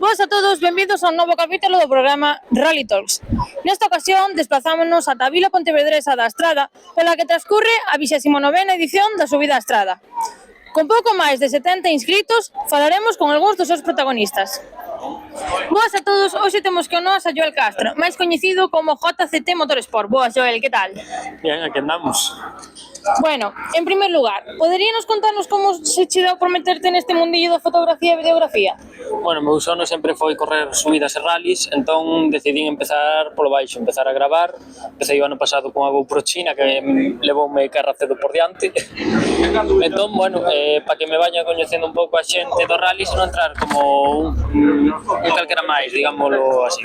Boas a todos, benvidos a un novo capítulo do programa Rally Talks. Nesta ocasión desplazámonos ata a Vila Pontevedresa da Estrada, pola que transcurre a 29ª edición da subida á Estrada. Con pouco máis de 70 inscritos, falaremos con algúns dos seus protagonistas. Boas a todos, hoxe temos que nos a Joel Castro, máis coñecido como JCT Motorsport. Boas, Joel, que tal? Bien, aquí andamos. Bueno, en primer lugar, poderíanos contarnos como se che deu por meterte neste mundillo da fotografía e videografía? Bueno, meu sono sempre foi correr subidas e rallies, entón decidín empezar polo baixo, empezar a gravar. Empecé o ano pasado con a GoPro China, que levoume carra cedo por diante. Entón, bueno, para que me vaya coñecendo un pouco a xente do rallies, non entrar como un calquera máis, digámoslo así.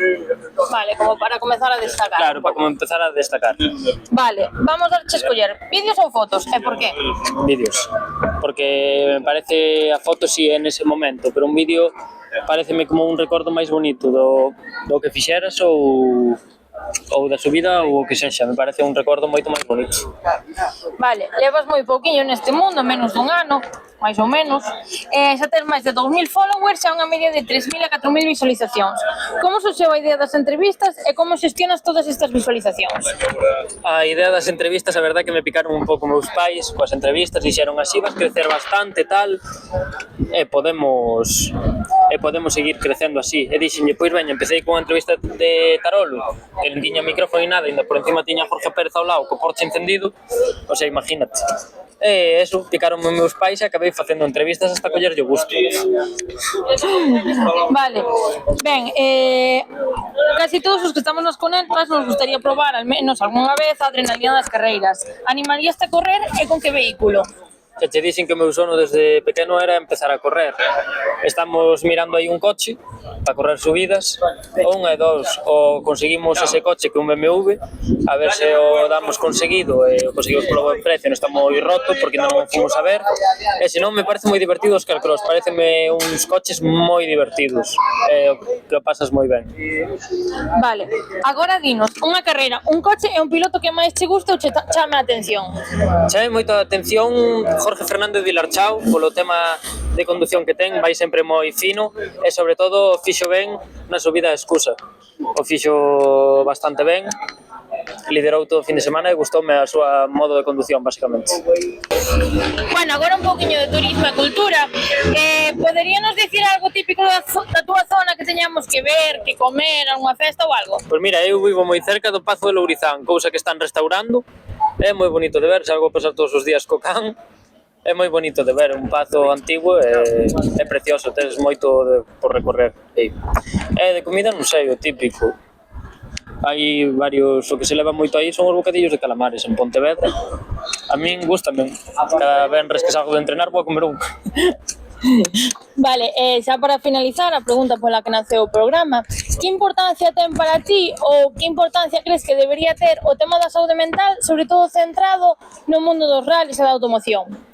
Vale, como para comezar a destacar. Claro, para como empezar a destacar. Vale, vamos a escoller vídeos ou fotos, e por qué? Vídeos, porque me parece a foto si é nese momento, pero un vídeo pareceme como un recordo máis bonito do que fixeras ou da subida ou o que sexa, me parece un recordo moito máis bonito. Vale, levas moi pouquiño neste mundo, menos dun ano, máis ou menos, xa tens máis de 2.000 followers e unha media de 3.000 a 4.000 visualizacións. Como surxeu a idea das entrevistas e como xestionas todas estas visualizacións? A idea das entrevistas, a verdade que me picaron un pouco meus pais coas entrevistas, dixeron así vas crecer bastante tal e podemos seguir crecendo así. E dixenlle, pois veña, empecé con unha entrevista de Tarolo, que non tiña micrófono e nada, ainda por encima tiña Jorge Pérez ao lado co Porsche encendido, o sea, imagínate. E eso, picaronme meus pais e acabei facendo entrevistas hasta collerlle o gusto. Vale, ben, casi todos os que estamos nas conectas nos gustaría probar al menos algunha vez a adrenalina das carreiras. Animaríaste a correr e con que vehículo? Xa che dixen que o meu sono desde pequeno era empezar a correr. Estamos mirando aí un coche para correr subidas, un e dous, o conseguimos ese coche que un BMW, a ver se o damos conseguido e o conseguimos polo buen precio, non está moi roto porque non fomos a ver, e se non me parece moi divertido os carcross, pareceme uns coches moi divertidos, que o pasas moi ben. Vale, agora dinos, unha carreira, un coche e un piloto que máis che gusta ou che chame a atención? Chame moito a atención Jorge Fernández Vilarchao, polo tema de conducción que ten, vai sempre moi fino e sobre todo fixo ben na subida a Escusa. O fixo bastante ben, liderou todo o fin de semana e gustoume a súa modo de condución, basicamente. Bueno, agora un pouquiño de turismo e cultura. Poderíanos dicir algo típico da túa zona que teñamos que ver, que comer, algunha festa ou algo? Pois mira, eu vivo moi cerca do Pazo de Lourizán, cousa que están restaurando, é moi bonito de ver, salgo a pasar todos os días co can. É moi bonito de ver, un pazo antigo e é precioso, tens moito por recorrer. E de comida non sei, o típico. Hai varios, o que se leva moito aí son os bocadillos de calamares en Pontevedra. A min gustame, cada venres que salgo de entrenar vou a comer un. Vale, xa para finalizar a pregunta pola que naceu o programa, que importancia ten para ti ou que importancia crees que debería ter o tema da saúde mental, sobre todo centrado no mundo dos rallies e da automoción?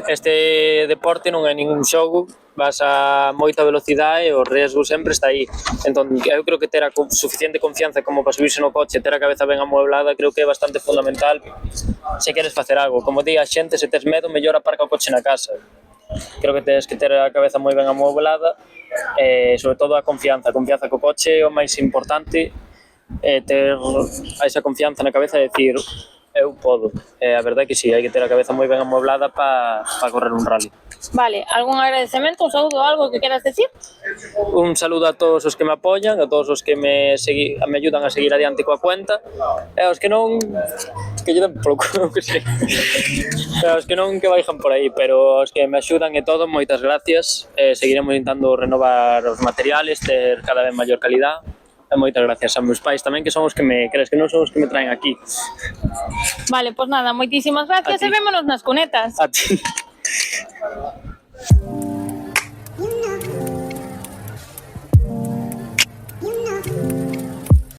Este deporte non é ningún xogo, vas a moita velocidade e o riesgo sempre está aí. Entón, eu creo que ter a suficiente confianza como para subirse no coche, ter a cabeza ben amueblada, creo que é bastante fundamental se queres facer algo. Como di a xente, se tes medo, mellor aparca o coche na casa. Creo que tens que ter a cabeza moi ben amueblada e, sobre todo, a confianza. A confianza co coche é o máis importante, ter esa confianza na cabeza e decir eu podo. A verdade é que sí, hai que ter a cabeza moi ben amueblada para correr un rally. Vale, algún agradecemento, un saúdo, algo que queras decir? Un saludo a todos os que me apoian, a todos os que me ayudan a seguir adiante coa cuenta, e aos que non, que lle den polo culo, que sei. Aos que non, que baixan por aí, pero aos que me axudan e todo, moitas gracias. Seguiremos intentando renovar os materiales, ter cada vez maior calidad. E moitas gracias a meus pais tamén, que son os que me crees que non son os que me traen aquí. Vale, pois nada, moitísimas gracias e vémonos nas cunetas. A ti.